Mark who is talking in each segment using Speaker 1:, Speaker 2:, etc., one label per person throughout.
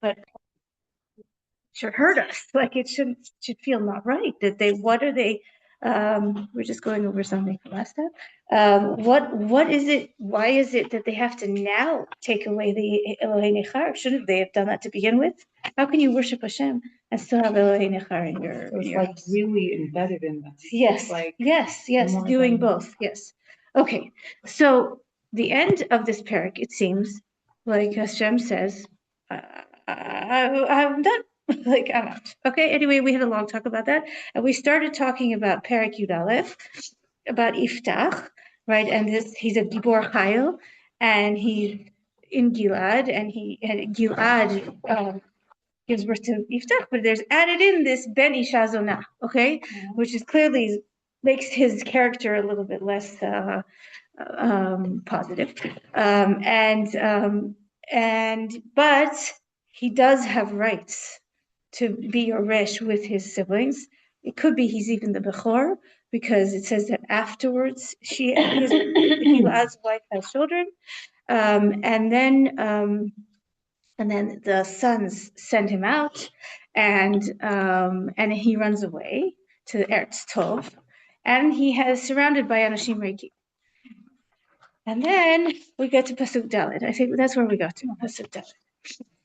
Speaker 1: but it should hurt us. Like it should feel not right. What are they? We're just going over something from last time. What is it? Why is it that they have to now take away the Elohei Nechar? Shouldn't they have done that to begin with? How can you worship Hashem and still have Elohei Nechar in your?
Speaker 2: So it's like house? Really embedded in them.
Speaker 1: Yes, like yes, doing both. Yes. Okay, so the end of this parak, it seems like Hashem says, I'm done. Like I'm out. Okay. Anyway, we had a long talk about that, and we started talking about Perek Yud Aleph, about Yiftah, right? And he's a Gibor Chayil, and he's in Gilad, and Gilad gives birth to Yiftah, but there's added in this Ben Isha Zonah, okay, which is clearly makes his character a little bit less positive, but he does have rights to be Yoresh with his siblings. It could be he's even the Bechor, because it says that afterwards Gilad's wife has children, and then the sons send him out, and he runs away to Eretz Tov, and he is surrounded by Anashim Reiki. And then we get to Pasuk Dalet. I think that's where we got to, Pasuk Dalet.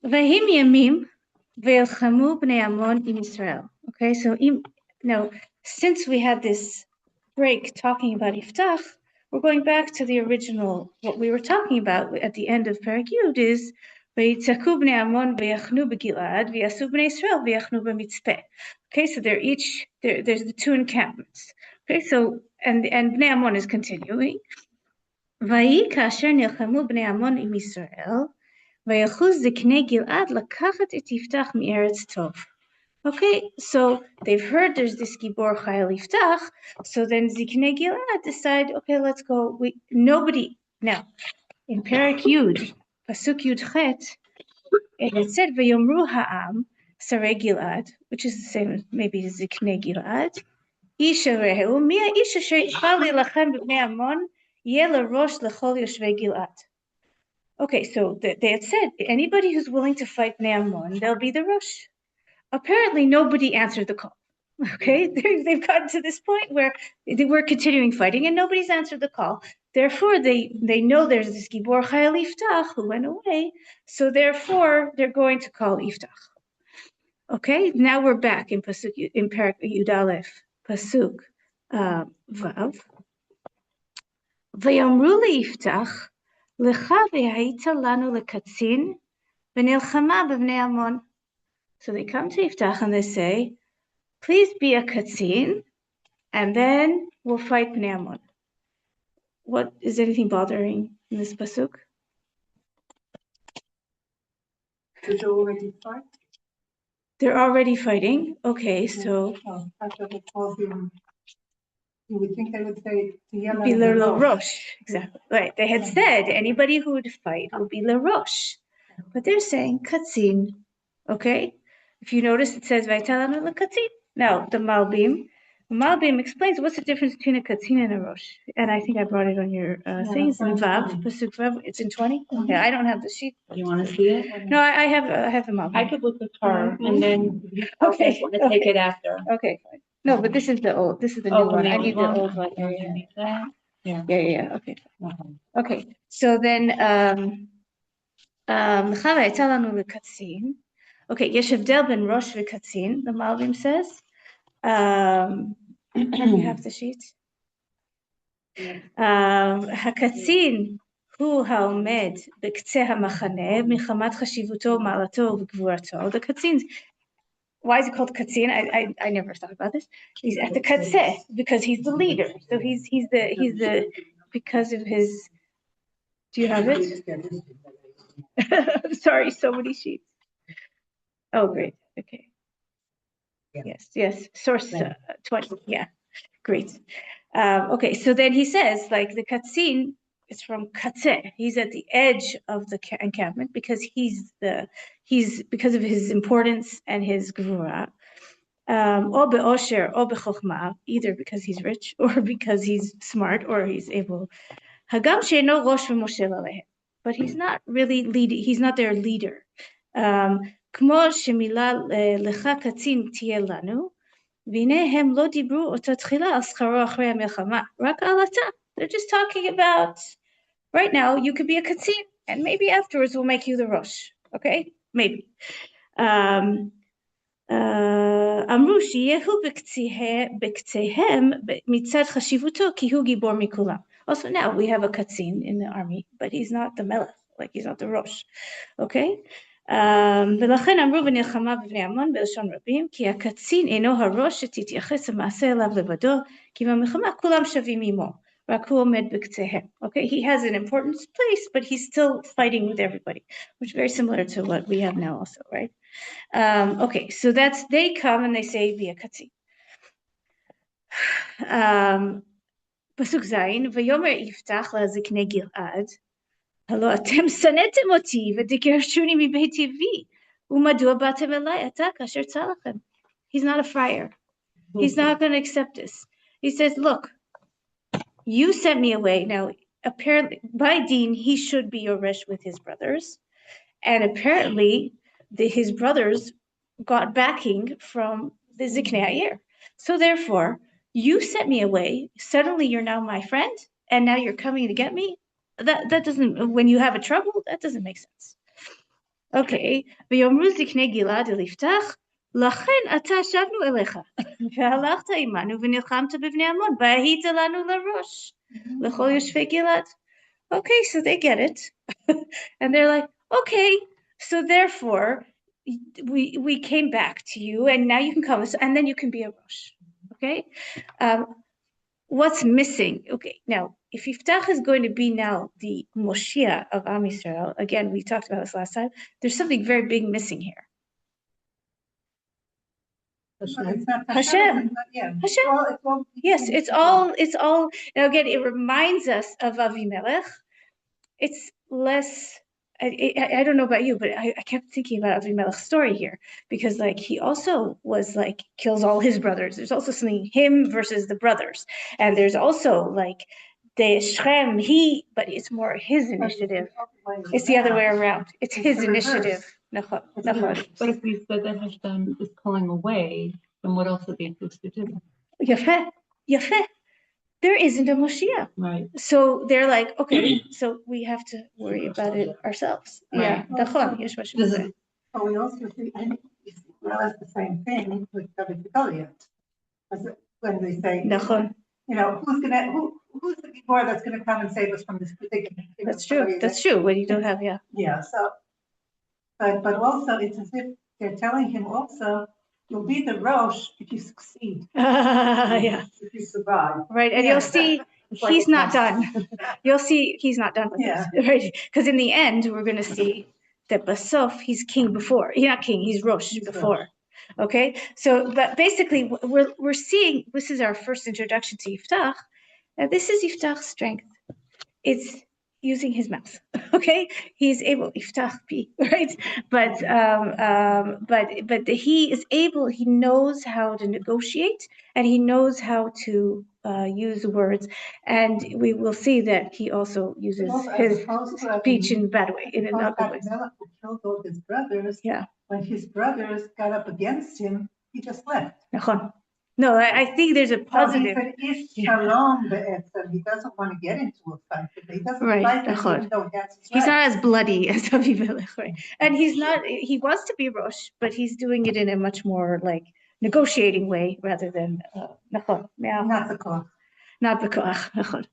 Speaker 1: Vahim yamim ve'elchamu bnei Ammon in Israel. Okay, so now since we had this break talking about Yiftach, we're going back to the original, what we were talking about at the end of Perek Yud is Vayitzaku bnei Ammon v'yachnu b'Gilad v'yasu bnei Israel v'yachnu b'Mitzpeh. Okay, so they're each there's the two encampments. Okay, so and bnei Ammon is continuing. ויהי כאשר נלחמו בני עמון עם ישראל, וילכו זקני גלעד לקחת את יפתח מארץ טוב. Okay, so they've heard there's this Gibor Chayil Yiftach, so then Ziknei Gilad decide, okay, let's go. Nobody, now, in Perek Yud, Pasuk Yud Chet, it said, Vayomru ha'am, Sarei Gilad, which is the same as maybe Ziknei Gilad, Isha rehu, Mia Isha she'ifal lilachem b'bnei Ammon, Rosh lechol yoshvei Gilad. Okay, so they had said, anybody who's willing to fight Bnei Ammon, they'll be the Rosh. Apparently, nobody answered the call. Okay, they've gotten to this point where they were continuing fighting and nobody's answered the call. Therefore, they know there's this Gibor Chayil Yiftach who went away, so therefore they're going to call Yiftach. Okay, now we're back in Pasuk in Perek Yud Aleph, Pasuk Vav. ויאמרו ליפתח, לך והיית לנו לקצין, ונלחמה בבני עמון. So they come to Yiftach and they say, please be a katzin, and then we'll fight Bnei Ammon. What is anything bothering in this pasuk?
Speaker 2: Did they already fight?
Speaker 1: They're already fighting. Okay, so
Speaker 2: after the 12 years, you would think they would say
Speaker 1: be le rosh. Exactly right. They had said anybody who would fight would be le rosh, but they're saying katzin. Okay. If you notice, it says "Vaytalanu lekatzin." Now, the Malbim explains what's the difference between a katzin and a rosh. And I think I brought it on your thing. It's in Vav, Pasuk Vav. It's in 20. Okay, I don't have the sheet.
Speaker 2: You want to see it?
Speaker 1: No, I have the Malbim.
Speaker 2: I could look at her and then take it after.
Speaker 1: Okay, fine. No, but this is the old. This is the new one. I need the old one. Yeah. Okay. Okay. So then, okay, יש הבדל בין ראש וקצין, the Malbim says. You have the sheet? הקצין הוא העומד בקצה המחנה, מחמת חשיבותו, מעלתו וגבורתו. The קצין, why is it called קצין? I never thought about this. He's at the קצה because he's the leader. So he's the because of his. Do you have it? I'm sorry, so many sheets. Oh, great. Okay. Yes. Source 20. Yeah, great. Okay, so then he says, like the katzin is from katzeh. He's at the edge of the encampment because he's because of his importance and his gvura. Or be'osher or be'chokhmah, either because he's rich or because he's smart or he's able. Hagam she'eno rosh v'moshel alehem. But he's not really leading. He's not their leader. כמו שמילה לך קצין תהיה לנו, והנה הם לא דיברו אותה תחילה על שכרו אחרי המלחמה, רק על אתה. They're just talking about, right now you could be a קצין, and maybe afterwards we'll make you the ראש, okay? Maybe. אמרו שיהו בקציהם מצד חשיבותו כי הוא גיבור מכולם. Also now we have a קצין in the army, but he's not the melech, like he's not the ראש, okay? ולכן אמרו בנלחמה בבני עמון בלשון רבים, כי הקצין אינו הראש שתתייחס המעשה אליו לבדו, כי במלחמה כולם שווים עמו, רק הוא עומד בקציהם. Okay, he has an important place, but he's still fighting with everybody, which is very similar to what we have now also, right? Okay, so that's, they come and they say, be a קצין. פסוק זין, ויאמר יפתח לזקני גלעד, הלא אתם שנאתם אותי ותגרשוני מבית אבי, ומדוע באתם אליי עתה כאשר צר לכם? He's not a friar. He's not going to accept this. He says, look, you sent me away. Now, apparently, by Deen, he should be your resh with his brothers. And apparently, his brothers got backing from the Ziknei Ha'ir. So therefore, you sent me away. Suddenly, you're now my friend, and now you're coming to get me? That doesn't, when you have a trouble, that doesn't make sense. Okay, ויאמרו זקני גלעד אל יפתח, לכן אתה שבנו אליך, והלכת עמנו ונלחמת בבני עמון, והיית לנו לראש, לכל יושבי גלעד. Okay, so they get it. And they're like, okay, so therefore, we came back to you, and now you can come, and then you can be a rosh. Okay? What's missing? Okay, now, if Yiftach is going to be now the Moshiach of Am Yisrael, again, we talked about this last time, there's something very big missing here. Hashem. Hashem. Yes, it's all, now again, it reminds us of Avimelech. It's less, I don't know about you, but I kept thinking about Avimelech's story here, because like he also was like kills all his brothers. There's also something him versus the brothers, and there's also like the Shem but it's more his initiative. It's the other way around. It's his initiative. But
Speaker 3: if we said that Hashem is pulling away, then what else are they supposed to do?
Speaker 1: Yafeh. There isn't a Moshiach.
Speaker 3: Right.
Speaker 1: So they're like, okay, so we have to worry about it ourselves.
Speaker 3: Right.
Speaker 1: Yeah.
Speaker 2: But we also see, I think we realize the same thing with David Goliath. When they say, you know, who's the Gibor that's going to come and save us from this predicament?
Speaker 1: That's true. That's true. When you don't have,
Speaker 2: Yeah. So, but also it's as if they're telling him also, you'll be the Rosh if you succeed.
Speaker 1: Yeah.
Speaker 2: If you survive.
Speaker 1: Right. And you'll see he's not done. You'll see he's not done with this. Right. Because in the end, we're going to see that Basof, he's king before. He's not king, he's Rosh before. Okay. So, but basically, we're seeing, this is our first introduction to Yiftach. And this is Yiftach's strength. It's using his mouth. Okay, he's able Yiftach be right, but he is able. He knows how to negotiate, and he knows how to use words. And we will see that he also uses his speech in a bad way, in another way.
Speaker 2: Who killed all his brothers?
Speaker 1: Yeah.
Speaker 2: When his brothers got up against him, he just left.
Speaker 1: No, I think there's a positive.
Speaker 2: So he doesn't want to get into a fight. He doesn't like it, even though
Speaker 1: he's not as bloody as Avimelech, right? And he's not. He wants to be Rosh, but he's doing it in a much more like negotiating way rather than
Speaker 2: not the koach.
Speaker 1: Not the koach.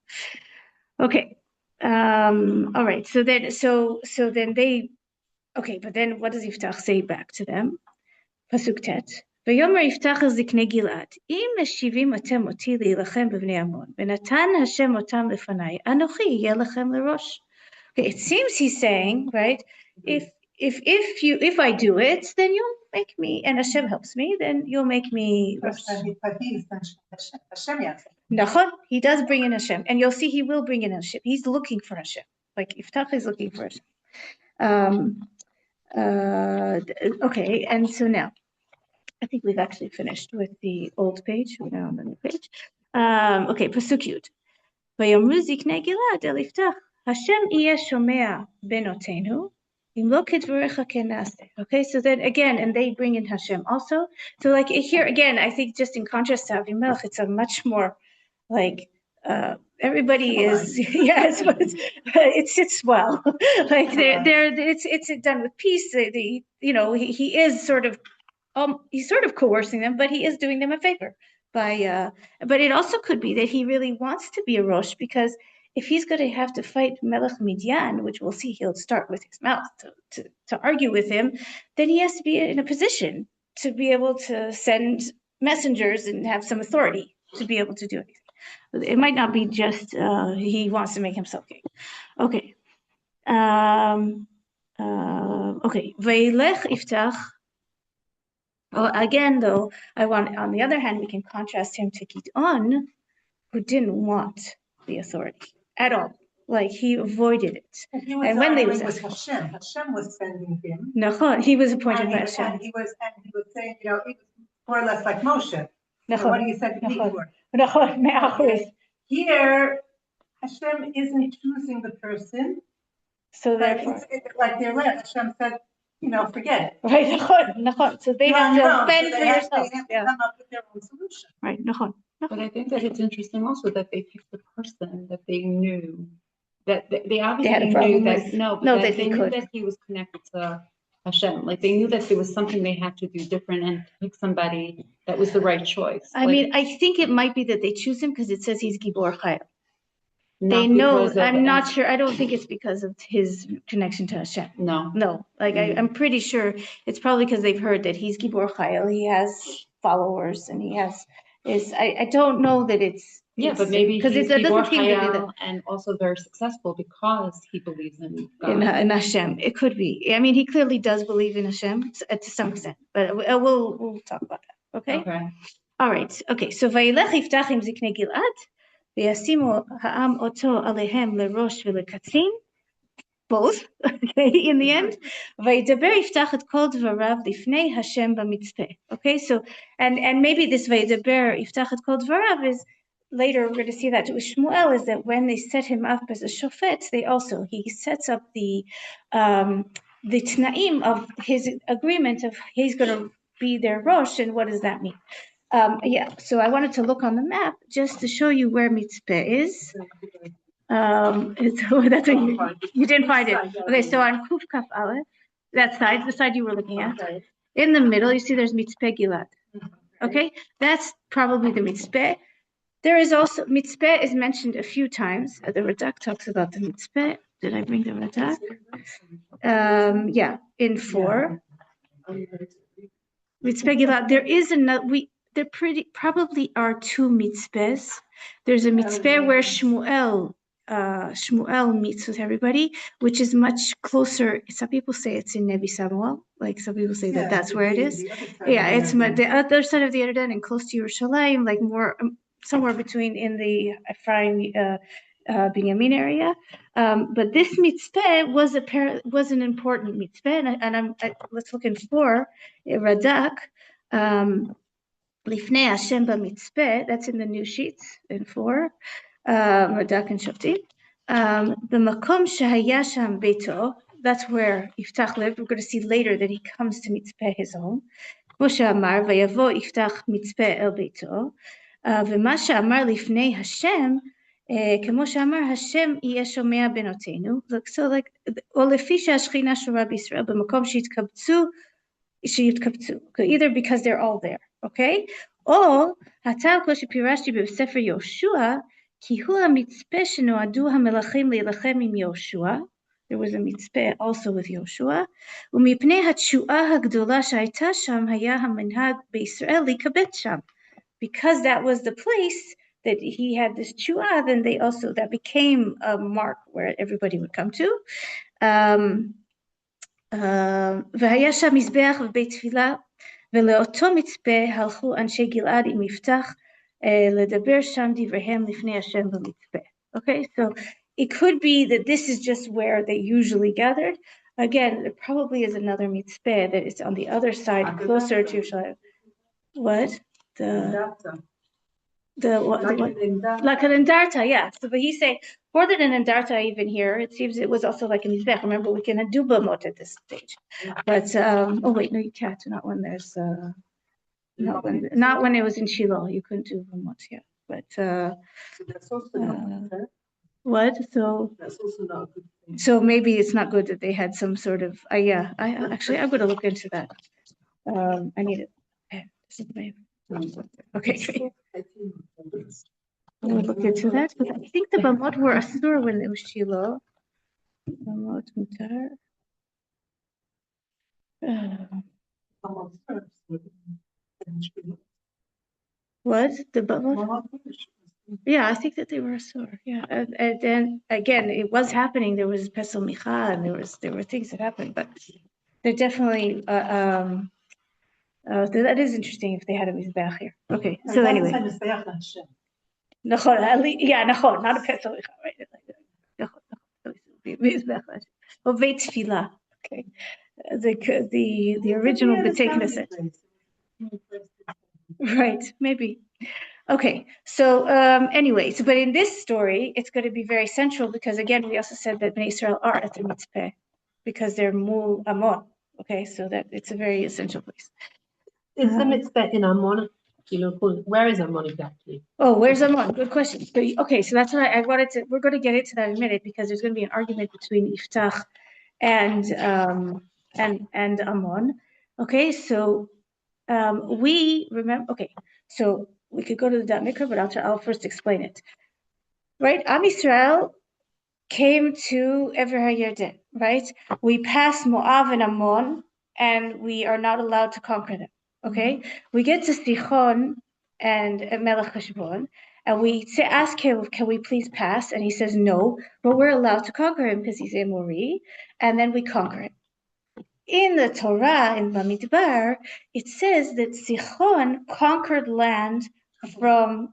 Speaker 1: Okay. All right. So then they. Okay, but then what does Yiftach say back to them? Pasuk Tet. ויאמר יפתח אל זקני גלעד, אם משיבים אתם אותי להילחם בבני עמון, ונתן השם אותם לפניי, אנוכי יהיה לכם לראש. Okay, it seems he's saying, right, if I do it, then you'll make me, and Hashem helps me, then you'll make me rosh. נכון, he does bring in Hashem, and you'll see he will bring in Hashem. He's looking for Hashem, like Yiftach is looking for Hashem. Okay, and so now, I think we've actually finished with the old page. We're now on the new page. Okay, Pasuk Yud. ויאמרו זקני גלעד אל יפתח, השם יהיה שומע בנותינו, Okay, so then again, and they bring in Hashem also. So like here again, I think just in contrast to Avimelech, it's a much more like everybody is yes, but it sits well. Like it's done with peace. He is sort of he's sort of coercing them, but he is doing them a favor by. But it also could be that he really wants to be a Rosh because if he's going to have to fight Melech Midian, which we'll see he'll start with his mouth to argue with him, then he has to be in a position to be able to send messengers and have some authority to be able to do anything. It might not be just he wants to make himself king. Okay. Okay. Veilech Yiftah. Well, again, though, on the other hand, we can contrast him to Gidon, who didn't want the authority at all. Like he avoided it.
Speaker 2: And when they was Hashem was sending him.
Speaker 1: No, he was appointed by Hashem.
Speaker 2: And he was saying, he was more or less like Moshe. What do you say before? Here, Hashem isn't choosing the person.
Speaker 1: So therefore,
Speaker 2: like they're left. Hashem said, forget it.
Speaker 1: Right, so they have to fend for yourself.
Speaker 2: They have to come up with their own solution.
Speaker 1: Right,
Speaker 3: But I think that it's interesting also that they picked the person that they knew that they obviously knew that they knew that he was connected to Hashem. Like they knew that there was something they had to do different and pick somebody that was the right choice.
Speaker 1: I mean, I think it might be that they choose him because it says he's Gibor Chayil. They know. I'm not sure. I don't think it's because of his connection to Hashem. No. Like I'm pretty sure it's probably because they've heard that he's Gibor Chayil. He has followers, and he has. I don't know that it's.
Speaker 3: But maybe because it doesn't seem to be that, and also very successful because he believes in God.
Speaker 1: In Hashem. It could be. I mean, he clearly does believe in Hashem to some extent, but we'll talk about that. Okay. All right. Okay. So Vayilech Yiftach im Ziknei Gilad. וישימו העם אותו עליהם לראש ולקצין, both, okay, in the end, וידבר יפתח את כל דבריו לפני השם במצפה, okay, so, and maybe this וידבר יפתח את כל דבריו is, later we're going to see that with Shmuel, is that when they set him up as a shofet, he sets up the t'naim of his agreement of he's going to be their rosh, and what does that mean? So I wanted to look on the map just to show you where Mitzpeh is. That's what you didn't find it. Okay, so on Kuf Kaf Aleph, that side, the side you were looking at, in the middle, you see there's Mitzpeh Gilad. Okay, that's probably the Mitzpeh. There is also, Mitzpeh is mentioned a few times. The Radak talks about the Mitzpeh. Did I bring the Radak? In 4. Mitzpeh Gilad, there is another, there probably are 2 mitzvahs. There's a mitzvah where Shmuel meets with everybody, which is much closer. Some people say it's in Nebi Samuel. Like some people say that's where it is. It's the other side of the Jordan and close to Yerushalayim, like more somewhere between in the Ephraim Binyamin area. But this mitzvah was an important mitzvah, and let's look in 4 Radak. Lifnei Hashem b'mitzpeh, that's in the new sheets in 4, Radak and Shoftim. B'makom shehaya sham beito, that's where Yiftach lived. We're going to see later that he comes to mitzpeh his home. כמו שאמר, ויבוא יפתח מצפה אל ביתו, ומה שאמר לפני השם, כמו שאמר השם יהיה שומע בנותינו, או לפי שהשכינה שורה בישראל, במקום שיתקבצו, either because they're all there. Okay? או, הטעם כמו שפירשתי בספר יהושע, כי הוא המצפה שנועדו המלכים להילחם עם יהושע, there was a mitzvah also with יהושע, ומפני התשועה הגדולה שהייתה שם, היה המנהג בישראל לקבץ שם. Because that was the place that he had this tshua, then that became a mark where everybody would come to. והיה שם מזבח ובית תפילה, ולאותו מצפה הלכו אנשי גלעד עם יפתח לדבר שם דבריהם לפני השם במצפה. Okay, so it could be that this is just where they usually gathered. Again, there probably is another mitzvah that is on the other side, closer to Yerushalayim. What? Like an Indarta, yeah. So, but he's saying more than an Indarta even here, it seems it was also like a Mizbech. Remember, we can do Bamot at this stage. But, oh wait, no, you can't. Not when there's, not when it was in Shiloh. You couldn't do Bamot, yeah. But,
Speaker 4: That's also not fair.
Speaker 1: what? So,
Speaker 4: That's also not a good thing.
Speaker 1: so maybe it's not good that they had some sort of, yeah, I'm going to look into that. I need it. Okay, this is my, okay, great. I'm going to look into that, because I think the Bamot were Asur when it was Shiloh. Bamot Mutar. What? The Bamot? Yeah, I think that they were Asur. Yeah, and then again, it was happening. There was Pesel Micha, and there were things that happened, but they're definitely that is interesting if they had a Mizbeach here. Okay, so anyway. Yeah, not a Pesel Micha, right? Or Beit Tefillah. Okay, the original B'tekneset. Right, maybe. Okay, so anyway, but in this story, it's going to be very central because again, we also said that Bnei Israel are at the mitzvah because they're Mul Amon. Okay, so that it's a very essential place.
Speaker 4: Is the mitzvah in Ammon? Where is Ammon exactly?
Speaker 1: Oh, where's Ammon? Good question. Okay, so that's what I wanted to. We're going to get into that in a minute because there's going to be an argument between Yiftah and Ammon. Okay, so we remember. Okay, so we could go to the Da'at Mikra, but I'll first explain it. Right, Am Yisrael came to Ever HaYarden, right? We passed Moab and Ammon, and we are not allowed to conquer them. Okay, we get to Sichon and Melech Heshbon, and we ask him, can we please pass? And he says no, but we're allowed to conquer him because he's Emori, and then we conquer him. In the Torah, in Bamidbar, it says that Sichon conquered land from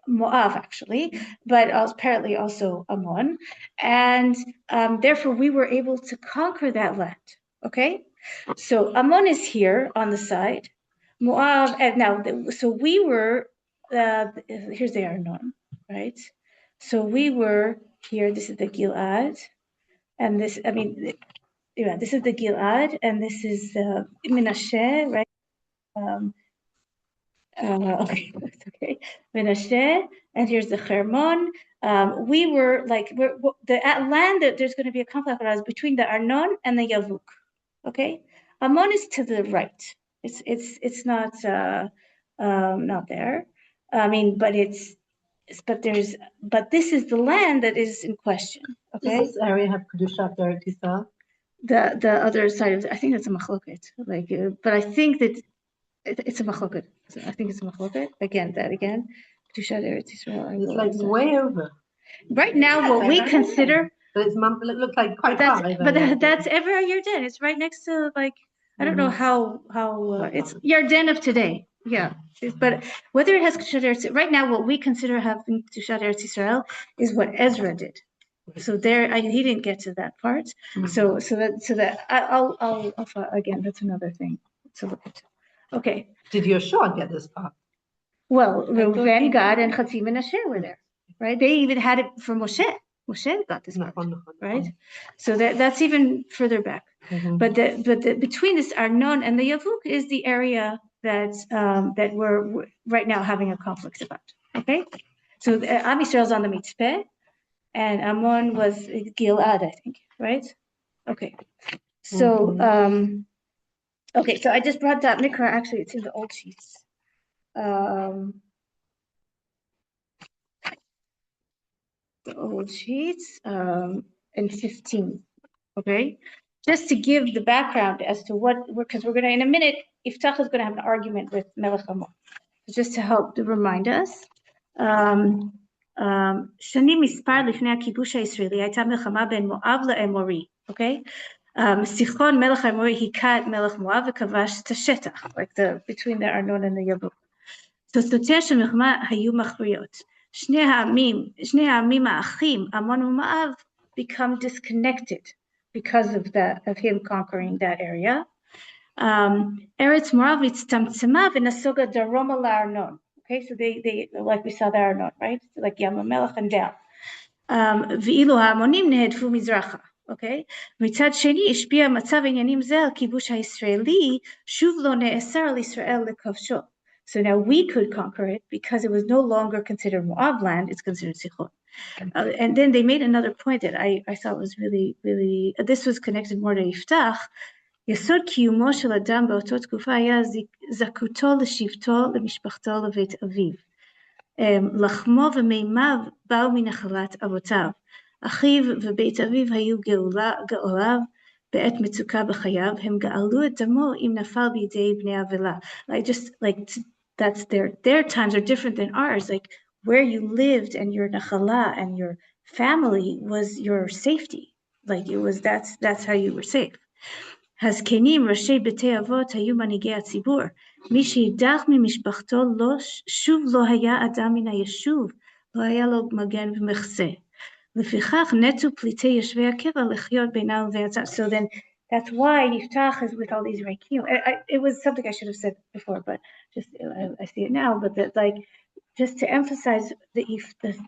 Speaker 1: Moab, actually, but apparently also Ammon, and therefore we were able to conquer that land. Okay, so Ammon is here on the side, Moab, and now so we were. Here's the Arnon, right? So we were here. This is the Gilad, and this. I mean. Yeah, this is the Gilad, and this is Menashe, right? Okay, that's okay. Menashe, and here's the Hermon. We were like, the land that there's going to be a conflict between the Arnon and the Yavuk. Okay, Ammon is to the right. It's not there. I mean, but this is the land that is in question. Okay.
Speaker 4: Does this area have Kedushat Eretz Yisrael?
Speaker 1: The other side of it, I think it's a machloket. But I think that it's a machloket. So I think it's a machloket. Again, Kedushat Eretz Yisrael.
Speaker 4: It's like way over.
Speaker 1: Right now, what we consider.
Speaker 4: But it looks like quite
Speaker 1: far.
Speaker 4: But
Speaker 1: that's Ever Yarden. It's right next to I don't know how it's Yarden of today. Yeah, but whether it has Kedushat Eretz, right now what we consider having Kedushat Eretz Yisrael is what Ezra did. So he didn't get to that part. So that I'll again. That's another thing to look at. Okay.
Speaker 4: Did Yeshua get this part?
Speaker 1: Well, Reuven, Gad, and Chatzi Menashe were there, right? They even had it for Moshe. Moshe got this part, right? So that's even further back. But between this Arnon and the Yavuk is the area that we're right now having a conflict about. Okay. So Am Yisrael's on the mitzvah. And Ammon was Gilad, I think, right? Okay. So, so I just brought that Mikra. Actually, it's in the old sheets. The old sheets, in 15. Okay. Just to give the background as to because we're going to, in a minute, Yiftah is going to have an argument with Melech Ammon. So just to help to remind us. שנים מספר לפני הכיבוש הישראלי הייתה מלחמה בין מואב לאמורי, אוקיי? סיחון מלך האמורי היכה את מלך מואב וכבש את השטח, between the Arnon and the Yavuk. תוצאותיה של מלחמה היו מכריעות. שני העמים האחים, עמון ומואב, become disconnected because of him conquering that area. ארץ מואב הצטמצמה ונסוגה דרומה לארנון. Okay, so they like we saw there or not, right? Like Yam HaMelech and down. ואילו ההמונים נהדפו מזרחה, אוקיי? מצד שני השפיע מצב עניינים זה על כיבוש הישראלי, שוב לא נאסר על ישראל לכבשו. So now we could conquer it because it was no longer considered Moab land, it's considered Sichon. And then they made another point that I thought was really, really, this was connected more to Yiftah. יסוד קיומו של אדם באותו תקופה היה זכותו לשבטו, למשפחתו, לבית אביו. לחמו ומימיו באו מנחלת אבותיו. אחיו ובית אביו היו גאוליו בעת מצוקה בחייו, הם גאלו את דמו אם נפל בידי בני עוולה. That's their times are different than ours. Like where you lived and your nachala and your family was your safety. Like it was, that's how you were safe. הזקנים, ראשי בתי אבות, היו מנהיגי הציבור. מי שהידח ממשפחתו שוב לא היה אדם מן היישוב, לא היה לו מגן ומחסה. לפיכך נטו פליטי יושבי הקבע לחיות בינם לבין עצמם. So then that's why Yiftah is with all these rekim. It was something I should have said before, but just I see it now. But that, like, just to emphasize the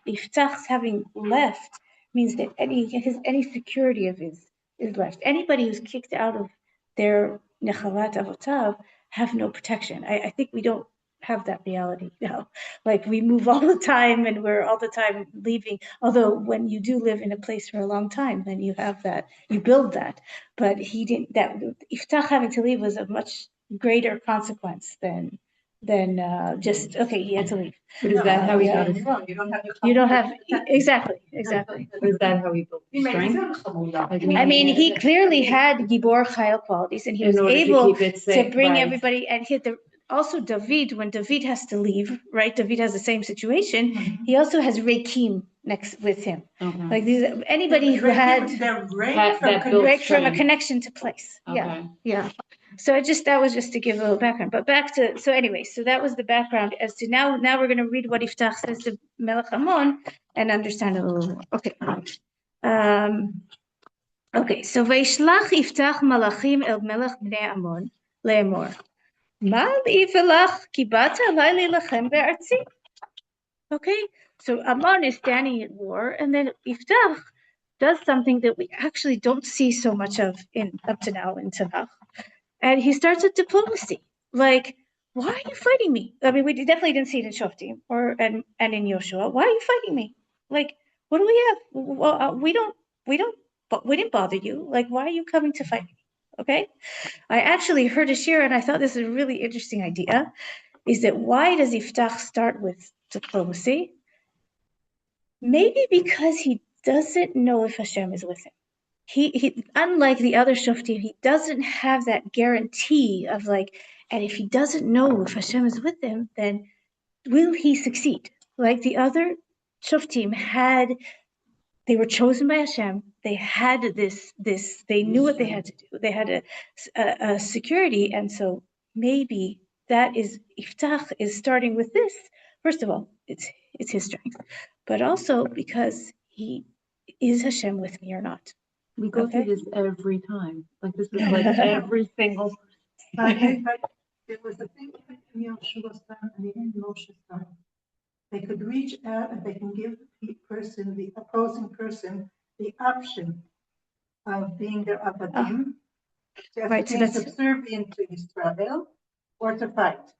Speaker 1: Yiftah's having left means that any security of his is left. Anybody who's kicked out of their nechalat avotav have no protection. I think we don't have that reality now. Like we move all the time and we're all the time leaving. Although when you do live in a place for a long time, then you have that, you build that. But he didn't, that Yiftah having to leave was a much greater consequence than just, okay, he had to leave.
Speaker 3: But is that how he got his?
Speaker 1: You don't have, exactly.
Speaker 3: Is that how he built his strength?
Speaker 1: I mean, he clearly had Gibor Chayil qualities, and he was able to bring everybody. And also David, when David has to leave, right? David has the same situation. He also has Rekim next with him. Like anybody who had break from a connection to place. Yeah. So that was just to give a little background. But back to, so anyway, so that was the background as to now we're going to read what Yiftah says to Melech Amon and understand it a little more. Okay. Okay, so Vaishlach Yiftah Malachim el Melech Bnei Amon le'emor. Ma li'ifilach ki bata alai lilachem be'artzi. Okay, so Amon is standing at war, and then Yiftah does something that we actually don't see so much of up to now in Tanakh. And he starts with diplomacy. Like, why are you fighting me? I mean, we definitely didn't see it in Shoftim and in Yoshua. Why are you fighting me? Like, what do we have? Well, we didn't bother you. Like, why are you coming to fight me? Okay. I actually heard a shir, and I thought this is a really interesting idea, is that why does Yiftah start with diplomacy? Maybe because he doesn't know if Hashem is with him. He unlike the other Shoftim, he doesn't have that guarantee of like, and if he doesn't know if Hashem is with him, then will he succeed? Like the other Shoftim they were chosen by Hashem. They had this, they knew what they had to do. They had a security. And so maybe that is, Yiftah is starting with this. First of all, it's his strength, but also because is Hashem with me or not?
Speaker 3: We go through this every time. Like this is like every single time.
Speaker 2: It was a thing in Yoshua's time and even Moshe's time. They could reach out and they can give the opposing person, the option of being their Avadim, being subservient to Israel, or to fight.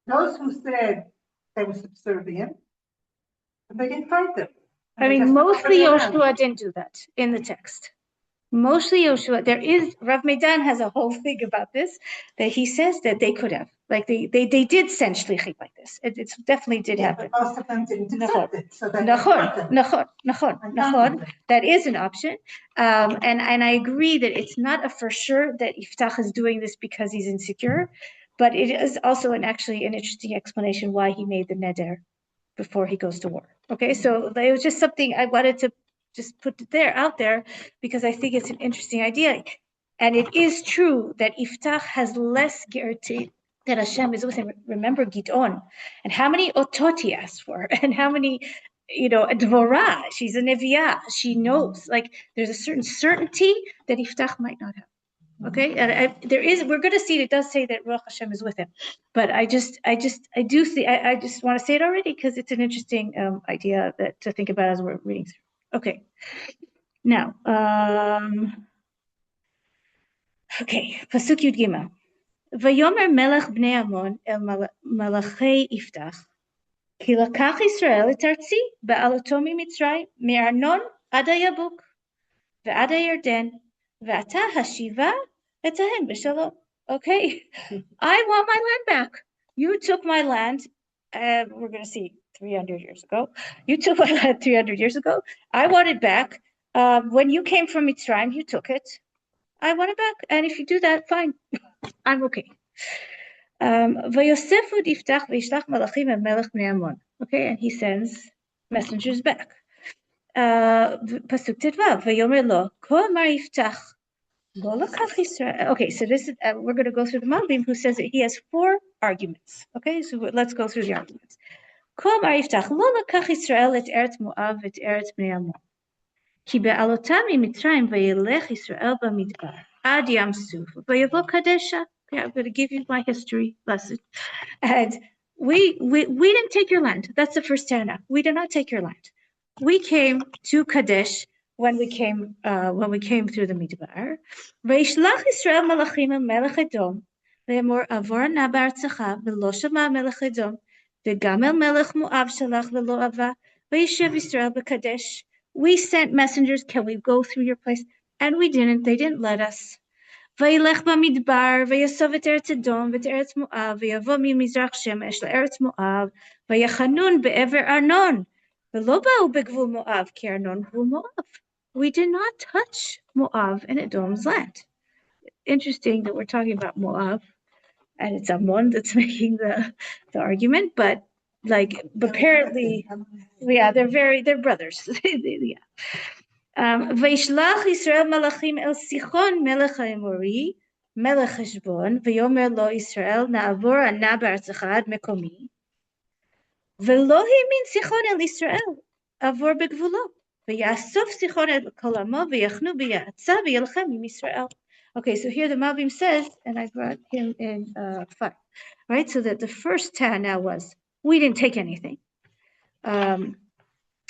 Speaker 2: Those who said they were subservient, they didn't fight them.
Speaker 1: I mean, mostly Yoshua didn't do that in the text. Mostly Yoshua, Rav Meidan has a whole thing about this, that he says that they could have. Like they did send shlichim like this. It definitely did happen.
Speaker 2: But most of them didn't accept it. So
Speaker 1: that is an option. And I agree that it's not a for sure that Yiftah is doing this because he's insecure, but it is also actually an interesting explanation why he made the neder before he goes to war. Okay, so it was just something I wanted to just put out there because I think it's an interesting idea. And it is true that Yiftah has less guarantee that Hashem is with him. Remember Gidon and how many otot he asked for and how many, Dvorah, she's a neviah, she knows, like there's a certain certainty that Yiftah might not have. Okay, and we're going to see it does say that Ruach Hashem is with him, but I just want to say it already because it's an interesting idea to think about as we're reading through. Okay, now, Pasuk Yud Gimel. Vayomer Melech Bnei Ammon el Malachei Yiftah, ki lakach Yisrael et artzi ba'aloto miMitzrayim me'Arnon ad hayabuk ve'ad hayarden ve'ata hashiva etahem b'shalom. Okay, I want my land back. You took my land. We're going to see 300 years ago. You took my land 300 years ago. I want it back. When you came from Mitzrayim, you took it. I want it back. And if you do that, fine. I'm okay. Vayosefu Yiftach v'yishlach malachim el melech bnei Ammon. Okay, and he sends messengers back. Pasuk Tedvav. Vayomer lo ko amar Yiftach. Okay, so this is we're going to go through the Malbim, who says that he has 4 arguments. Okay, so let's go through the arguments. Ko amar Yiftach lo lakach Yisrael et eretz Moav et eretz bnei Ammon. Ki be'alotam miMitzrayim vayelech Yisrael b'midbar ad Yam Suf vayavo Kadesha. Okay, I'm going to give you my history lesson. And we didn't take your land. That's the first Tana. We did not take your land. We came to Kadesh when we came through the Midbar. Vayishlach Yisrael malachim el melech Edom ve'amor avor na ba'artzecha ve'lo shama melech Edom ve'gam el melech Moav shalach ve'lo ava vayishev Yisrael b'Kadesh. We sent messengers. Can we go through your place? And we didn't. They didn't let us. וילך במדבר, ויסוב את ארץ אדום ואת ארץ מואב, ויבוא ממזרח שמש לארץ מואב, ויחנון בעבר ארנון, ולא באו בגבול מואב, כי ארנון גבול מואב. We did not touch Moav and Edom's land. Interesting that we're talking about Moav, and it's Ammon that's making the argument, but apparently, yeah, they're brothers. Yeah. וישלח ישראל מלאכים אל סיחון מלך האמורי, מלך חשבון, ויאמר לו ישראל נעבור ענה בארצך עד מקומי, ולא האמין סיחון אל ישראל, עבור בגבולו, ויאסוף סיחון אל כל עמו, ויחנו ביעצה, וילחם עם ישראל. Okay, so here the Malbim says, and I brought him in 5, right? So that the first Tana was, we didn't take anything.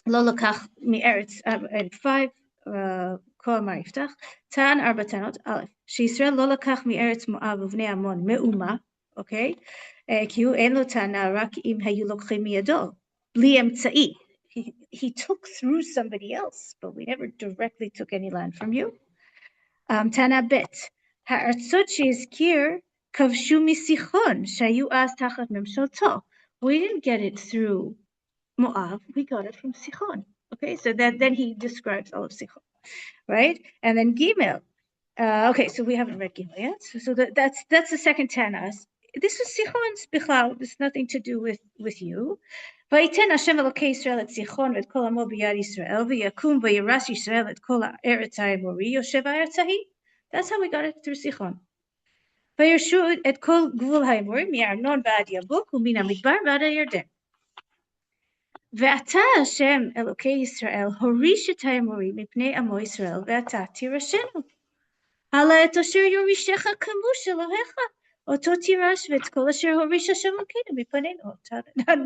Speaker 1: לא לקח מארץ, and 5, כה אמר יפתח, טען 4 טענות, א', שישראל לא לקח מארץ מואב ובני עמון מאומה, אוקיי? כי הוא אין לו טענה רק אם היו לוקחים מידו, בלי אמצעי. He took through somebody else, but we never directly took any land from you. טענה ב', הארצות שהזכיר כבשו מסיחון, שהיו אז תחת ממשלתו. We didn't get it through Moab, we got it from Sichon. Okay, so then he describes all of Sichon, right? And then Gimel. Okay, so we haven't read Gimel yet. So that's the second Tana. This is Sichon's Bichlal. There's nothing to do with you. Vayiten Hashem Elokei Yisrael et Sichon et kol amo biyad Yisrael v'yakum v'yiras Yisrael et kol ha'eretz ha'emori yoshev ha'eretz hahi. That's how we got it through Sichon. Vayirshu et kol gvul ha'emori mi'arnon v'ad yabuk u'min ha'midbar v'ad ha'yarden. ואתה השם אלוקי ישראל הוריש את האמורים מפני עמו ישראל ואתה תירשנו. הלא את אשר יורישך כמוש אלוהיך אותו תירש ואת כל אשר הוריש השם אלוקינו מפנינו אותו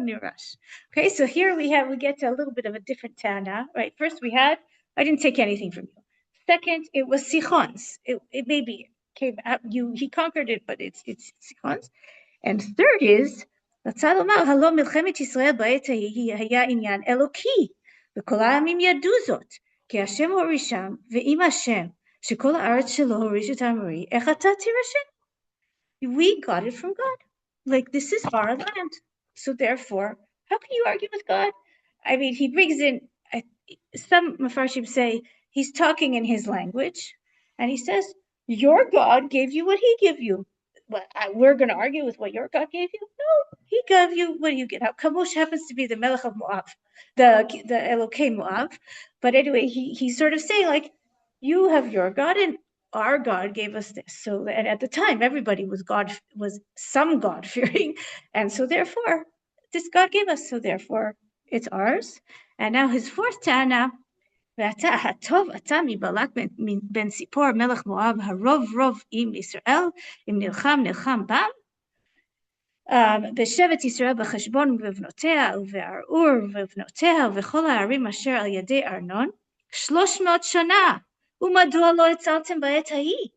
Speaker 1: נירש. Okay, so here we get to a little bit of a different Tana, right? First we had, I didn't take anything from you. Second, it was Sichon's. It maybe came out, he conquered it, but it's Sichon's. And third is, רצה לומר, הלא מלחמת ישראל בעת ההיא היה עניין אלוקי, וכל העמים ידעו זאת, כי השם הורישם, ועם השם, שכל הארץ שלו הוריש את האמורי, איך אתה תירשם? We got it from God. Like, this is our land. So therefore, how can you argue with God? I mean, he brings in, some Mefarshim say, he's talking in his language, and he says, your God gave you what he gave you. Well, we're going to argue with what your God gave you? No, he gave you, what do you get? Now, Kamosh happens to be the Melech of Moab, the Elokei Moab. But anyway, he's sort of saying, like, you have your God and our God gave us this. So, and at the time, everybody was some God-fearing. And so therefore, this God gave us, so therefore, it's ours. And now his fourth Tana ואתה הטוב אתה מבלק בן ציפור מלך מואב הרוב רוב עם ישראל אם נלחם בם בשבט ישראל בחשבון ובבנותיה ובארור ובבנותיה ובכל הערים אשר על ידי ארנון 300 שנה ומדוע לא הצלתם בעת ההיא?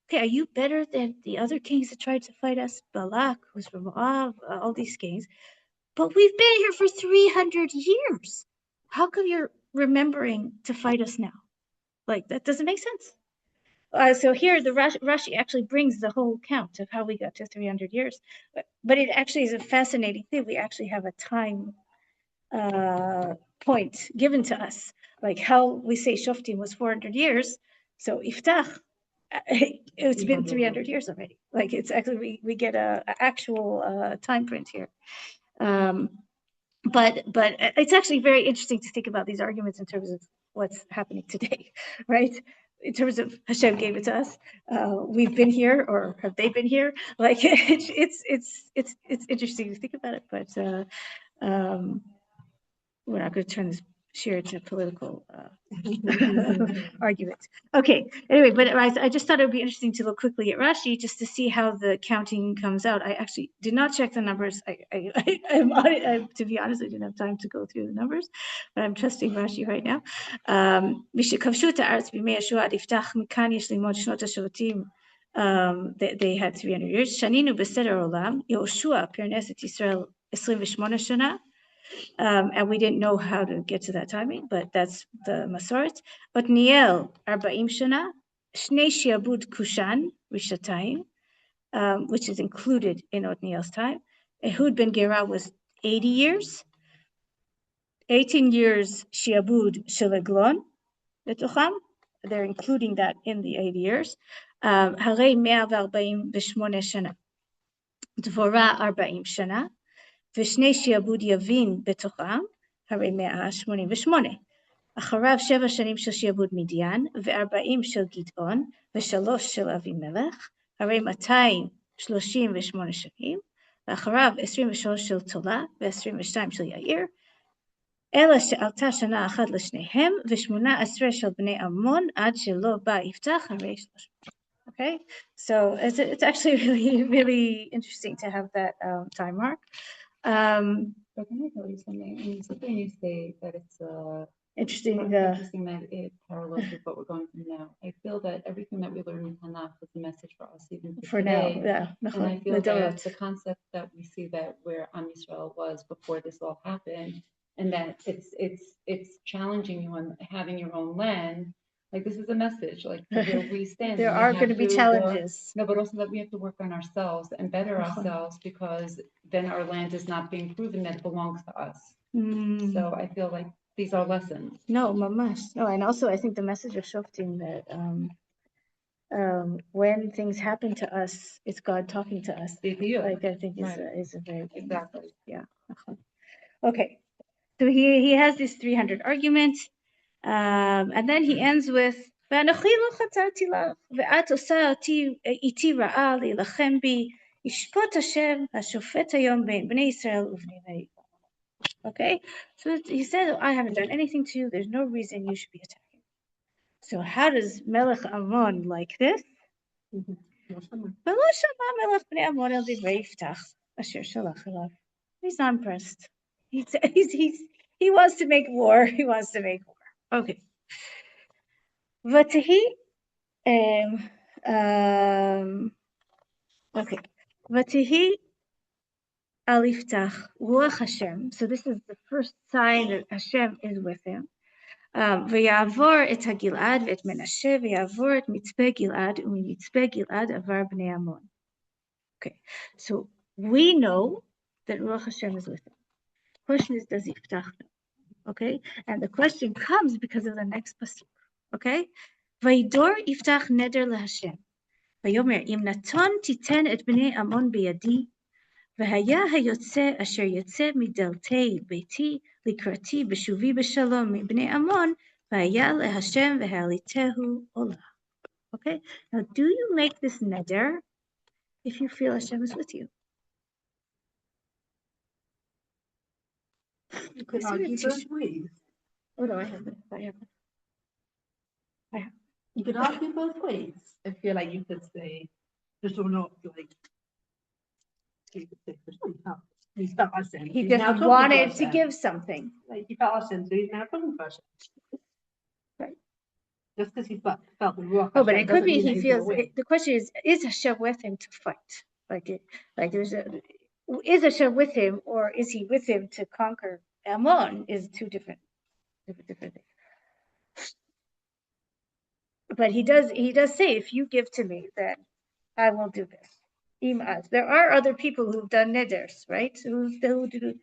Speaker 1: Okay, are you better than the other kings that tried to fight us? Balak, who's from Moab, all these kings. But we've been here for 300 years. How come you're remembering to fight us now? Like, that doesn't make sense. So here, the Rashi actually brings the whole count of how we got to 300 years. But it actually is a fascinating thing. We actually have a time point given to us. Like how we say Shoftim was 400 years. So Yiftah, it's been 300 years already. Like it's actually, we get a actual time print here. But it's actually very interesting to think about these arguments in terms of what's happening today, right? In terms of Hashem gave it to us, we've been here, or have they been here? Like it's interesting to think about it, but we're not going to turn this share to political arguments. Okay, anyway, but I just thought it would be interesting to look quickly at Rashi just to see how the counting comes out. I actually did not check the numbers. To be honest, I didn't have time to go through the numbers, but I'm trusting Rashi right now. They had 300 years. Shaninu beseder olam, Yehoshua pernes et Yisrael 28 shana. And we didn't know how to get to that timing, but that's the Masoret. Otniel 40 shana, Shnei Shiabud Kushan Rishatayim, which is included in Otniel's time. Ehud ben Gera was 80 years. 18 years Shiabud Sheleglon, Betocham. They're including that in the 80 years. Harei 148 shana. Dvorah 40 shana. ושני שיעבוד יבין בתוכם, הרי 188. אחריו 7 שנים של שיעבוד מדיין, ו40 של גדעון, ו3 של אבימלך, הרי 238 שנים, ואחריו 23 של תולה, ו22 של יאיר, אלא שעלתה שנה אחת לשניהם, ו18 של בני עמון, עד שלא בא יפתח, הרי 300. Okay, so it's actually really interesting to have that time mark.
Speaker 3: But can I tell you something? I mean, something you say that it's interesting that it parallels with what we're going through now. I feel that everything that we learn in Tanakh is a message for us, even for today.
Speaker 1: Now. Yeah,
Speaker 3: and I feel that the concept that we see that where Am Yisrael was before this all happened, and that it's challenging you on having your own land. Like this is a message, like where we stand.
Speaker 1: There are going to be challenges.
Speaker 3: No, but also that we have to work on ourselves and better ourselves, because then our land is not being proven that it belongs to us. So I feel like these are lessons.
Speaker 1: No, mamash. No, and also I think the message of Shoftim that when things happen to us, it's God talking to us. Like I think is a very good
Speaker 3: exactly
Speaker 1: message. Yeah. Okay. So he has this 300 argument. And then he ends with ואנוכי לא חטאתי לך ואת עושה אותי איתי רעה להילחם בי ישפוט השם השופט היום בין בני ישראל ובני בני. Okay, so he said, I haven't done anything to you, there's no reason you should be attacking. So how does Melech Ammon like this? ולא שמע מלך בני עמון אל דברי יפתח אשר שלח אליו. He's not impressed. He wants to make war. He wants to make war. Okay. ותהי, ותהי על יפתח רוח Hashem. So this is the first sign that Hashem is with him. ויעבור את הגלעד ואת מנשה, ויעבור את מצפה גלעד, וממצפה גלעד עבר בני עמון. Okay, so we know that Ruach Hashem is with him. The question is, does Yiftach know? Okay, and the question comes because of the next pasuk. Okay, וידור יפתח נדר להשם, ויאמר אם נתון תיתן את בני עמון בידי, והיה היוצא אשר יצא מדלתי ביתי לקראתי בשובי בשלום מבני עמון, והיה להשם והעליתהו עולה. Okay, now do you make this neder if you feel Hashem is with you?
Speaker 2: You could argue both ways.
Speaker 1: Oh no, I have it.
Speaker 4: You could argue both ways. I feel like you could say, just or not, like, you could say, he felt Hashem.
Speaker 1: He just wanted to give something.
Speaker 4: Like, he felt Hashem, so he's now talking for Hashem.
Speaker 1: Right.
Speaker 4: Just because he felt the rock.
Speaker 1: Oh, but it could be he feels, the question is Hashem with him to fight? Is Hashem with him, or is he with him to conquer Ammon? Is two different things. But he does say, if you give to me, then I will do this. There are other people who've done neders, right? Who do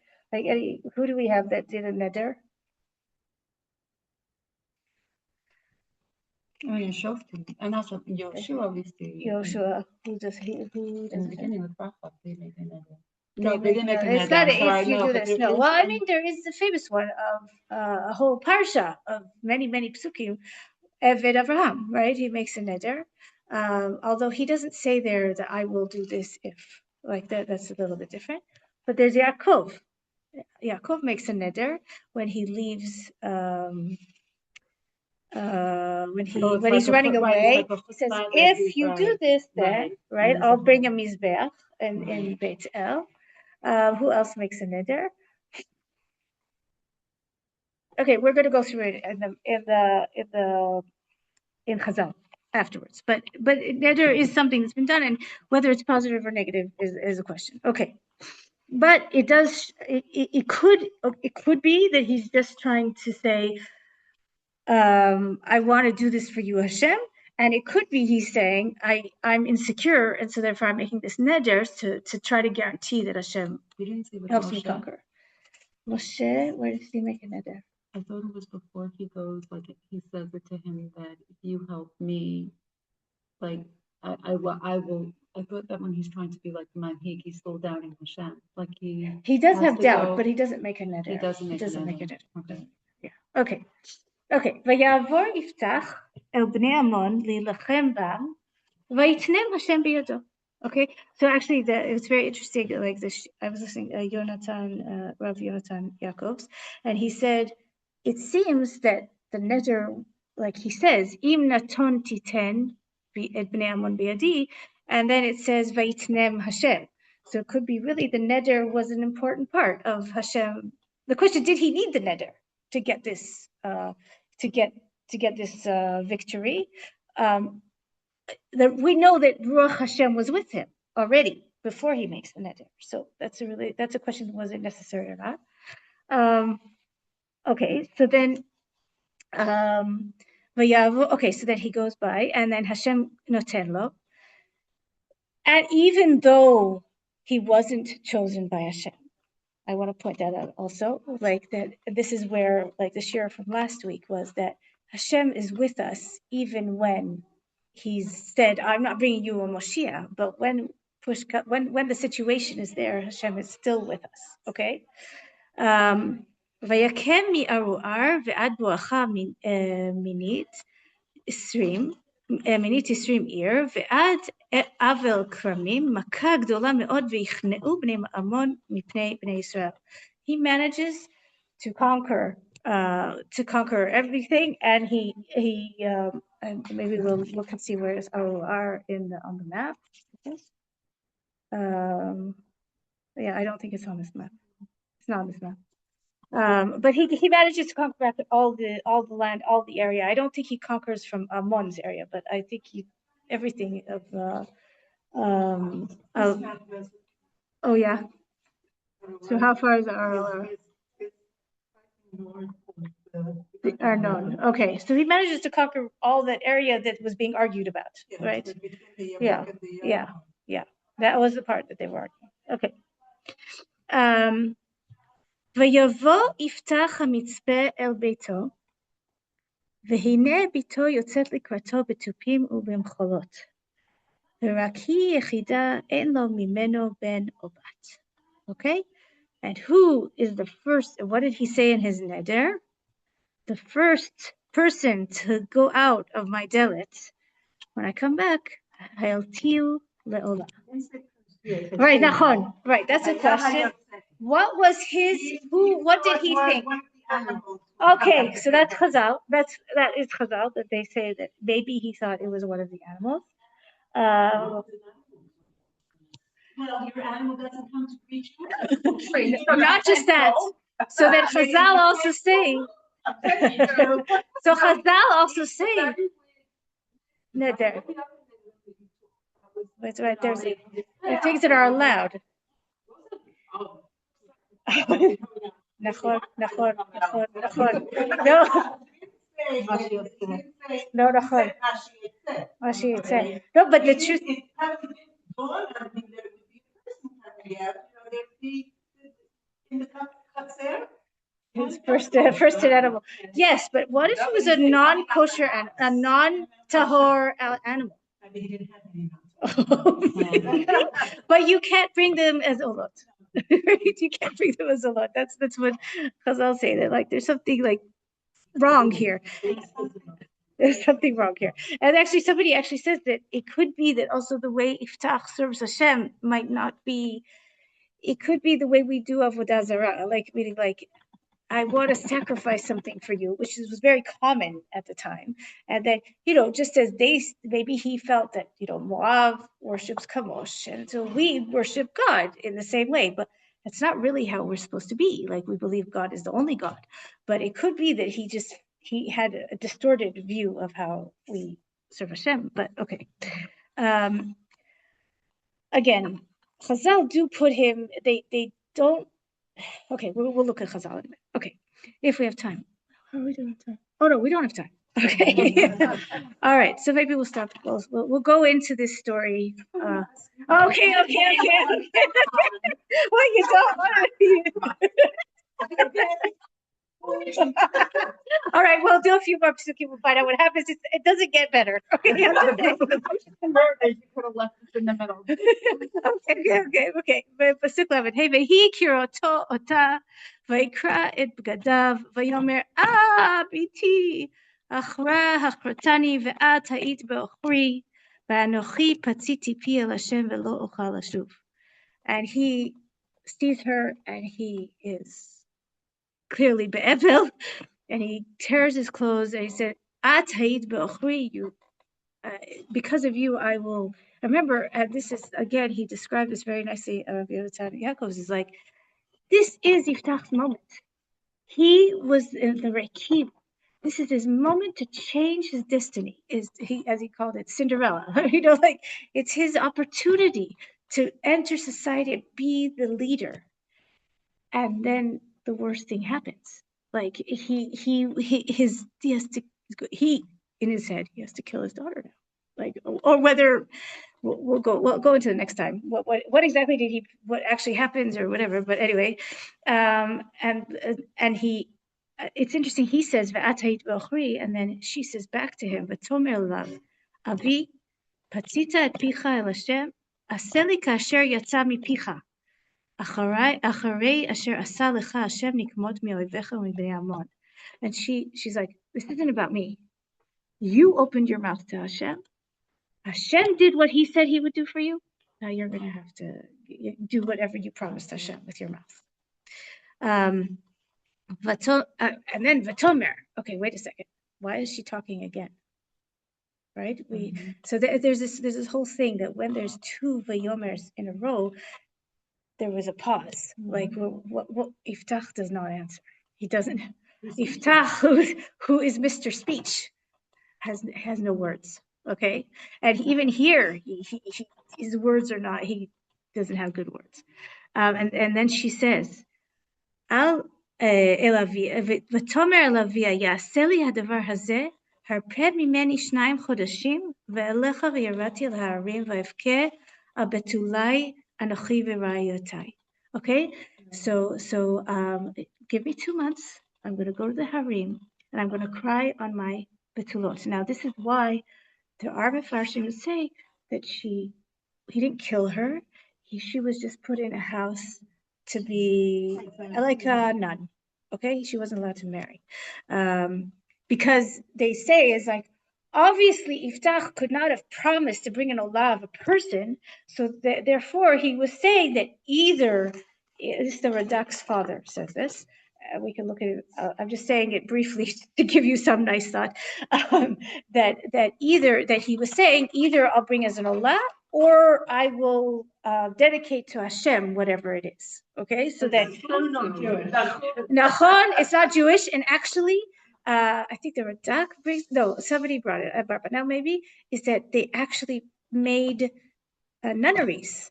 Speaker 1: we have that did a neder?
Speaker 3: Oh, yeah, Shoftim. And also Yoshua, obviously.
Speaker 1: Yoshua, who does
Speaker 3: in the beginning with Baruch, they made a neder.
Speaker 1: No, they didn't make a neder. It's not if you do this. No. Well, I mean, there is the famous one of a whole parsha of many psukim, Eved Avraham, right? He makes a neder. Although he doesn't say there that I will do this if, like that. That's a little bit different. But there's Yaakov. Yaakov makes a neder when he leaves. When he's running away, he says, if you do this, then right, I'll bring a mizbeach in Beit El. Who else makes a neder? Okay, we're going to go through it in Chazal afterwards. But neder is something that's been done, and whether it's positive or negative is a question. Okay, but it does. It could be that he's just trying to say, I want to do this for you, Hashem. And it could be he's saying, I'm insecure, and so therefore I'm making this neder to try to guarantee that Hashem helps me conquer. Moshe, where does he make a neder?
Speaker 3: I thought it was before he goes, like he says it to him that if you help me, like I will. I thought that when he's trying to be like manhig, he's still doubting Hashem. Like he does have doubt,
Speaker 1: but he doesn't make a neder.
Speaker 3: He doesn't make a
Speaker 1: neder. Okay. Yeah. Okay. ויעבור יפתח אל בני עמון להילחם בם, ויתנם השם בידו. Okay, so actually it's very interesting. Like this, I was listening to Rav Yonatan Yaakovs, and he said it seems that the neder, like he says, im naton titen et bnei Ammon biyadi, and then it says vayitnem Hashem. So it could be really the neder was an important part of Hashem. The question: did he need the neder to get this? To get this victory? We know that Ruach Hashem was with him already before he makes the neder. So that's a question: was it necessary or not? Okay, so then so then he goes by, and then Hashem noten lo. And even though he wasn't chosen by Hashem, I want to point that out also, like that this is where, like the shir from last week was that Hashem is with us even when he's said, I'm not bringing you a Moshiach, but when the situation is there, Hashem is still with us, okay? Vayakem mi'aru'ar ve'ad bu'acha מינית 20 עיר, ועד אבל כרמים, מכה גדולה מאוד, ויכנעו בני עמון מפני בני ישראל. He manages to conquer everything, and he and maybe we'll look and see where is Aru'ar on the map. Yeah, I don't think it's on this map. It's not on this map. But he manages to conquer all the land, all the area. I don't think he conquers from Ammon's area, but I think everything of oh yeah. So how far is Arnold? Arnon. Okay, so he manages to conquer all that area that was being argued about, right? Yeah. That was the part that they were arguing. Okay. ויבוא יפתח המצפה אל ביתו, והנה ביתו יוצאת לקראתו בתופים ובמחולות, ורק היא יחידה אין לו ממנו בן או בת. Okay? And who is the first, what did he say in his neder? The first person to go out of my delet, when I come back, Ha'eltiu le'olam. Right, nachon. Right, that's a question. What was what did he think?
Speaker 2: animals.
Speaker 1: Okay, so that's Chazal. That is Chazal, that they say that maybe he thought it was one of the animals.
Speaker 4: Well, your animal doesn't come to reach you.
Speaker 1: Not just that. So that Chazal also say. So Chazal also say. No, there. That's right. There are things that are allowed. נכון. לא נכון. מה שיצא. No, but the truth. His first animal. Yes, but what if it was a non-kosher and a non-tahor animal? But you can't bring them as olot. You can't bring them as olot. That's what Chazal say, that like there's something like wrong here. There's something wrong here. And actually somebody actually says that it could be that also the way Yiftah serves Hashem might not be, it could be the way we do Avodah Zarah, like meaning like I want to sacrifice something for you, which was very common at the time. And then, just as maybe he felt that, Moab worships Kamosh, and so we worship God in the same way, but that's not really how we're supposed to be. Like, we believe God is the only God, but it could be that he had a distorted view of how we serve Hashem, but okay. Again, Chazal do put him, they don't. Okay, we'll look at Chazal in a minute. Okay, if we have time. How are we doing time? Oh no, we don't have time. Okay. All right, so maybe we'll stop. We'll go into this story. Okay. Well, you don't want to. All right, we'll do a few more psukim. We'll find out what happens. It doesn't get better. Okay.
Speaker 3: You could have left us in the middle.
Speaker 1: Okay. Pasuk 11. Hey, vehi kiroto ota vayikra et bgadav vayomer biti achra hachrotani ve'at ha'it be'ochri ve'anochi patziti pi el Hashem ve'lo ochal lashuv. And he sees her, and he is clearly be'evel, and he tears his clothes, and he said, "At ha'it be'ochri, you, because of you, I will." Remember, this is again, he described this very nicely. Yaakov is like, this is Yiftach's moment. He was in the Rekib. This is his moment to change his destiny. As he called it, Cinderella. Like it's his opportunity to enter society and be the leader. And then the worst thing happens. Like he in his head, he has to kill his daughter now. Like, or whether we'll go into the next time. What exactly what actually happens or whatever. But anyway, and he, it's interesting. He says v'atayit b'ochri, and then she says back to him, v'tomer lav avi patzita et picha el Hashem aseli kasher yatsa mipicha acharei asher asa lecha Hashem nikmot mi'oivecha u'mibnei Ammon. And she's like, this isn't about me. You opened your mouth to Hashem. Hashem did what he said he would do for you. Now you're going to have to do whatever you promised Hashem with your mouth. And then Vatomer. Okay, wait a second. Why is she talking again? Right? So there's this whole thing that when there's two Vayomers in a row, there was a pause. Like what Yiftah does not answer. He doesn't. Yiftah, who is Mr. Speech, has no words. Okay, and even here, his words are not. He doesn't have good words. And then she says, "Al elavi v'tomer elavia yaseli hadavar hazeh harped mimeni shnayim chodashim ve'elecha v'yarati el ha'arim v'evke abetulai anochi v'rayotai." Okay, so give me 2 months. I'm going to go to the harim and I'm going to cry on my betulot. Now this is why. There are Mefarshim who say that he didn't kill her. She was just put in a house to be like a nun. Okay, she wasn't allowed to marry, because they say is like obviously Yiftah could not have promised to bring an olah of a person, so therefore he was saying that either this is the Radak's father says this. we can look at it. I'm just saying it briefly to give you some nice thought. That he was saying either I'll bring as an olah or I will dedicate to Hashem whatever it is. Okay, so that Nachon, it's not Jewish, and actually, I think the Radak brings somebody brought it, but now maybe is that they actually made nunneries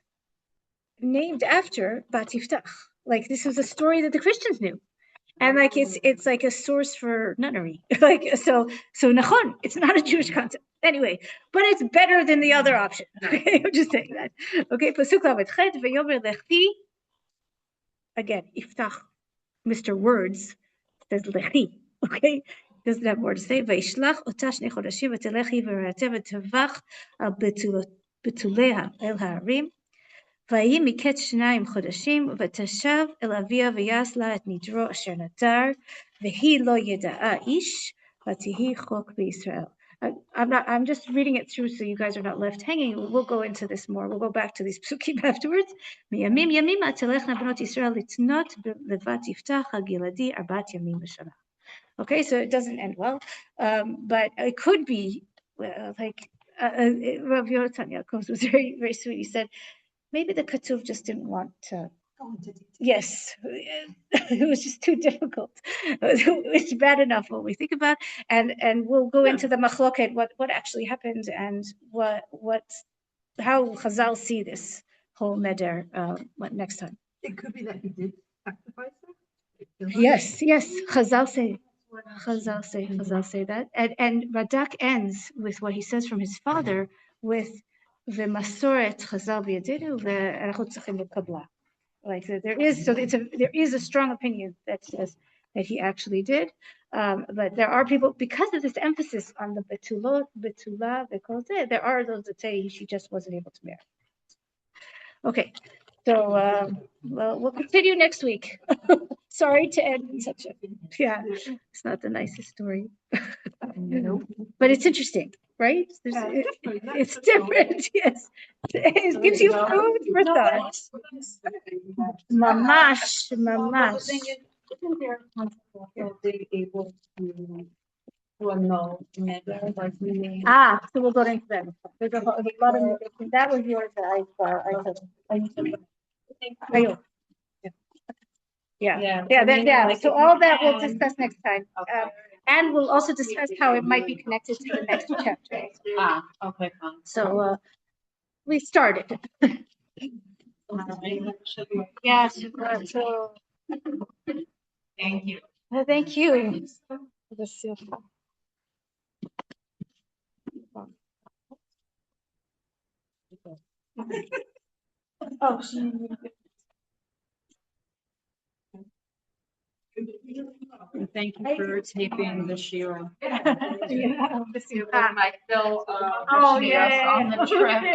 Speaker 1: named after Bat Yiftah. Like this was a story that the Christians knew, and like it's like a source for nunnery. Like so Nachon, it's not a Jewish concept anyway, but it's better than the other option. Okay, I'm just saying that. Okay, pasuk lamed chet veyomer lechi. Again, Yiftah, Mr. Words says lechi. Okay, doesn't have more to say. Vayishlach ota shnei chodashim v'telechi v'ra'ateh v'tavach al betuleha el ha'arim. ויהי מקץ 2 חודשים, ותשב אל אביה ויעש לה את נדרו אשר נדר, והיא לא ידעה איש, ותהי חוק בישראל. I'm just reading it through so you guys are not left hanging. We'll go into this more. We'll go back to these psukim afterwards. מימים ימימה תלכנה בנות ישראל לתנות לבת יפתח הגלעדי 4 ימים בשנה. Okay, so it doesn't end well, but it could be like Rav Yonatan Yaakov was very, very sweet. He said, maybe the Katuv just didn't want to go into detail. Yes, it was just too difficult. It's bad enough what we think about, and we'll go into the machloket, what actually happened, and how Chazal see this whole neder next time.
Speaker 4: It could be that he did sacrifice her.
Speaker 1: Yes, Chazal say that, and Radak ends with what he says from his father with v'masoret Chazal b'yadinu ve'anachot tzachim l'kabla. Like there is a strong opinion that says that he actually did, but there are people, because of this emphasis on the betula, there are those that say she just wasn't able to marry. Okay, so well, we'll continue next week. Sorry to end in such a it's not the nicest story, but it's interesting, right? It's different, yes. It gives you food for thought. Mamash.
Speaker 3: Isn't there a concept of being able to annul neder, like meaning?
Speaker 1: So we'll go into that. There's a lot of that was yours that I took. Yeah. So all that we'll discuss next time. And we'll also discuss how it might be connected to the next chapter.
Speaker 3: Okay, fine.
Speaker 1: So we started. Yeah. So
Speaker 3: Thank you.
Speaker 1: Thank you.
Speaker 3: And thank you for taping the shiur.
Speaker 1: Yeah.
Speaker 3: I still
Speaker 1: yeah.
Speaker 3: on the trip.